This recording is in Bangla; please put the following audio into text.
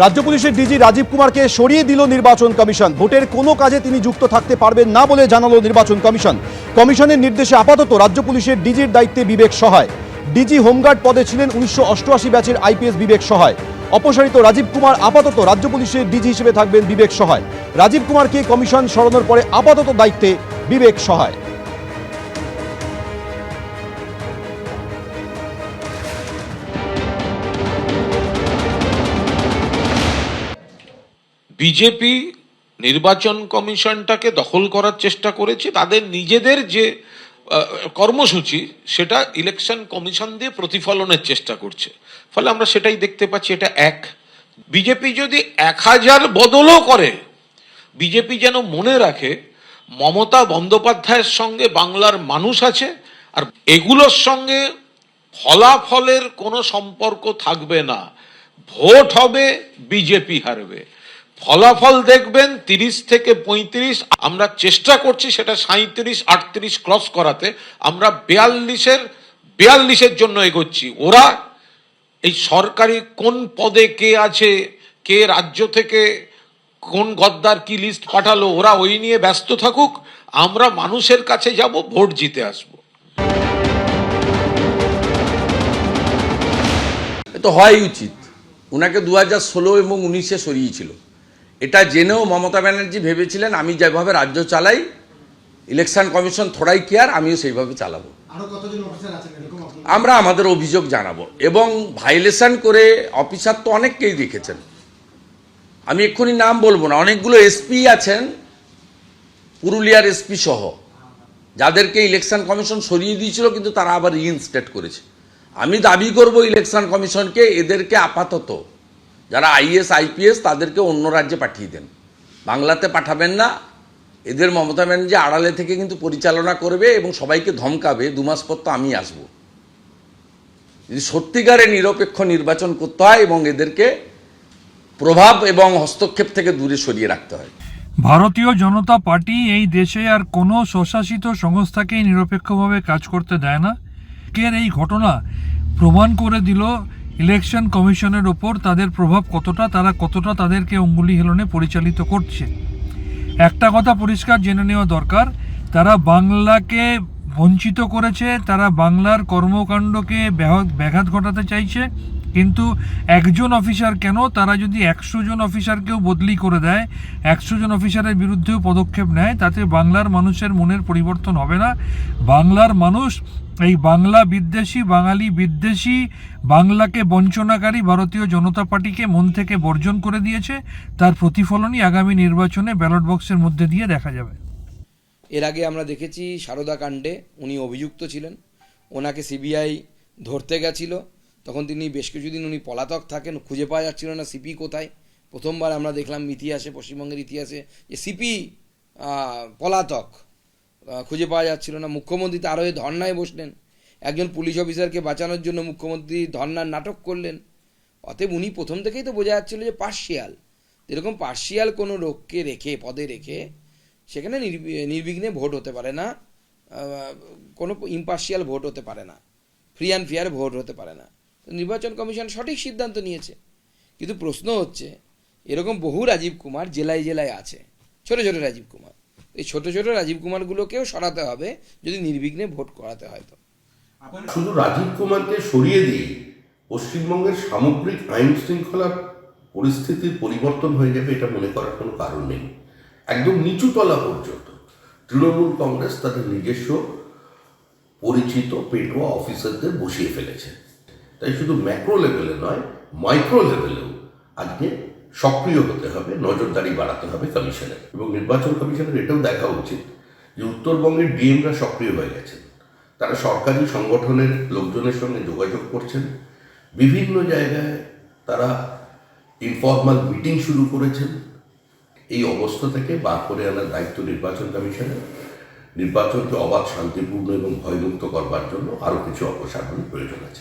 রাজ্য পুলিশের ডিজি রাজীব কুমারকে সরিয়ে দিল নির্বাচন কমিশন। ভোটের কোনো কাজে তিনি যুক্ত থাকতে পারবেন না বলে জানালো নির্বাচন কমিশন। কমিশনের নির্দেশে আপাতত রাজ্য পুলিশের ডিজির দায়িত্বে বিবেক সহায়। ডিজি হোমগার্ড পদে ছিলেন 1988 ব্যাচের আইপিএস বিবেক সহায়। অপসারিত রাজীব কুমার আপাতত রাজ্য পুলিশের ডিজি হিসেবে থাকবেন বিবেক সহায়। রাজীব কুমারকে কমিশন সরানোর পরে আপাতত দায়িত্বে বিবেক সহায়। বিজেপি নির্বাচন কমিশনটাকে দখল করার চেষ্টা করেছে। তাদের নিজেদের যে কর্মসূচি সেটা ইলেকশন কমিশন দিয়ে প্রতিফলনের চেষ্টা করছে। ফলে আমরা সেটাই দেখতে পাচ্ছি। এটা এক, বিজেপি যদি 1000 বদলও করে, বিজেপি যেন মনে রাখে মমতা বন্দ্যোপাধ্যায়ের সঙ্গে বাংলার মানুষ আছে, আর এগুলোর সঙ্গে ফলাফলের কোনো সম্পর্ক থাকবে না। ভোট হবে, বিজেপি হারবে। ফলাফল দেখবেন 30 থেকে 35। আমরা চেষ্টা করছি সেটা 37, 38 ক্রস করাতে। আমরা 42-এর জন্য এগোচ্ছি। ওরা এই সরকারি কোন পদে কে আছে, কে রাজ্য থেকে কোন গদ্দার কি লিস্ট পাঠালো, ওরা ওই নিয়ে ব্যস্ত থাকুক। আমরা মানুষের কাছে যাব, ভোট জিতে আসবো। তো হওয়াই উচিত। ওনাকে 2016 এবং 19-এ সরিয়েছিল। এটা জেনেও মমতা ব্যানার্জি ভেবেছিলেন আমি যেভাবে রাজ্য চালাই, ইলেকশন কমিশন থোড়াই কেয়ার, আমিও সেইভাবে চালাবো। আমরা আমাদের অভিযোগ জানাবো এবং ভাইলেশন করে অফিসার তো অনেককেই দেখেছেন। আমি এক্ষুনি নাম বলবো না, অনেকগুলো এসপি আছেন, পুরুলিয়ার এসপি সহ, যাদেরকে ইলেকশন কমিশন সরিয়ে দিয়েছিল কিন্তু তারা আবার রিইনস্টেট করেছে। আমি দাবি করব ইলেকশন কমিশনকে এদেরকে আপাতত যারা আইএস আইপিএস তাদেরকে অন্য রাজ্যে পাঠিয়ে দেন, বাংলাতে পাঠাবেন না। এদের মমতা ব্যানার্জি আড়ালে থেকে কিন্তু পরিচালনা করবে এবং সবাইকে ধমকাবে 2 মাস পর তো আমি আসব। যদি সত্যিকারে নিরপেক্ষ নির্বাচন করতে হয় এবং এদেরকে প্রভাব এবং হস্তক্ষেপ থেকে দূরে সরিয়ে রাখতে হয়। ভারতীয় জনতা পার্টি এই দেশে আর কোনো স্বশাসিত সংস্থাকেই নিরপেক্ষভাবে কাজ করতে দেয় না। এই ঘটনা প্রমাণ করে দিল ইলেকশন কমিশনের ওপর তাদের প্রভাব কতটা, তারা কতটা তাদেরকে অঙ্গুলি হেলনে পরিচালিত করছে। একটা কথা পরিষ্কার জেনে নেওয়া দরকার, তারা বাংলাকে বঞ্চিত করেছে, তারা বাংলার কর্মকাণ্ডকে ব্যাঘাত ঘটাতে চাইছে। কিন্তু একজন অফিসার কেন, তারা যদি 100 জন অফিসারকেও বদলি করে দেয়, 100 জন অফিসারের বিরুদ্ধেও পদক্ষেপ নেয়, তাতে বাংলার মানুষের মনের পরিবর্তন হবে না। বাংলার মানুষ এই বাংলা বিদ্বেষী, বাঙালি বিদ্বেষী, বাংলাকে বঞ্চনাকারী ভারতীয় জনতা পার্টিকে মন থেকে বর্জন করে দিয়েছে। তার প্রতিফলনই আগামী নির্বাচনে ব্যালট বক্সের মধ্যে দিয়ে দেখা যাবে। এর আগে আমরা দেখেছি সারদা কাণ্ডে উনি অভিযুক্ত ছিলেন, ওনাকে সিবিআই ধরতে গেছিল, তখন তিনি বেশ কিছুদিন উনি পলাতক থাকেন, খুঁজে পাওয়া যাচ্ছিল না সিপি কোথায়। প্রথমবার আমরা দেখলাম ইতিহাসে, পশ্চিমবঙ্গের ইতিহাসে, যে সিপি পলাতক, খুঁজে পাওয়া যাচ্ছিল না। মুখ্যমন্ত্রী তারও ধর্নায় বসলেন, একজন পুলিশ অফিসারকে বাঁচানোর জন্য মুখ্যমন্ত্রী ধর্নার নাটক করলেন। অতএব উনি প্রথম থেকেই তো বোঝা যাচ্ছিল যে পার্শিয়াল। এরকম পার্শিয়াল কোনো লোককে রেখে, পদে রেখে, সেখানে নির্বিঘ্নে ভোট হতে পারে না, কোনো ইম্পার্শিয়াল ভোট হতে পারে না, ফ্রি অ্যান্ড ফেয়ার ভোট হতে পারে না। নির্বাচন কমিশন সঠিক সিদ্ধান্ত নিয়েছে। কিন্তু প্রশ্ন হচ্ছে, এরকম বহু রাজীব কুমার জেলায় জেলায় আছে, ছোট ছোট রাজীব কুমার। এই ছোট ছোট রাজীব কুমারগুলোকেও সরাতে হবে যদি নির্বিঘ্নে ভোট করাতে হয়। তো শুধু রাজীব কুমারকে সরিয়ে দিয়ে পশ্চিমবঙ্গের সামগ্রিক আইন শৃঙ্খলার পরিস্থিতির পরিবর্তন হয়ে যাবে এটা মনে করার কোনো কারণ নেই। একদম নিচুতলা পর্যন্ত তৃণমূল কংগ্রেস তাদের নিজস্ব পরিচিত পেটোয়া অফিসারদের বসিয়ে ফেলেছে। তাই শুধু ম্যাক্রো লেভেলে নয়, মাইক্রো লেভেলেও আজকে সক্রিয় হতে হবে, নজরদারি বাড়াতে হবে কমিশনের। এবং নির্বাচন কমিশনের এটাও দেখা উচিত যে উত্তরবঙ্গের ডিএমরা সক্রিয় হয়ে গেছেন, তারা সরকারি সংগঠনের লোকজনের সঙ্গে যোগাযোগ করছেন, বিভিন্ন জায়গায় তারা ইনফর্মাল মিটিং শুরু করেছেন। এই অবস্থা থেকে বার করে আনার দায়িত্ব নির্বাচন কমিশনের। নির্বাচনকে অবাধ, শান্তিপূর্ণ এবং ভয়মুক্ত করবার জন্য আরও কিছু অপসারণের প্রয়োজন আছে।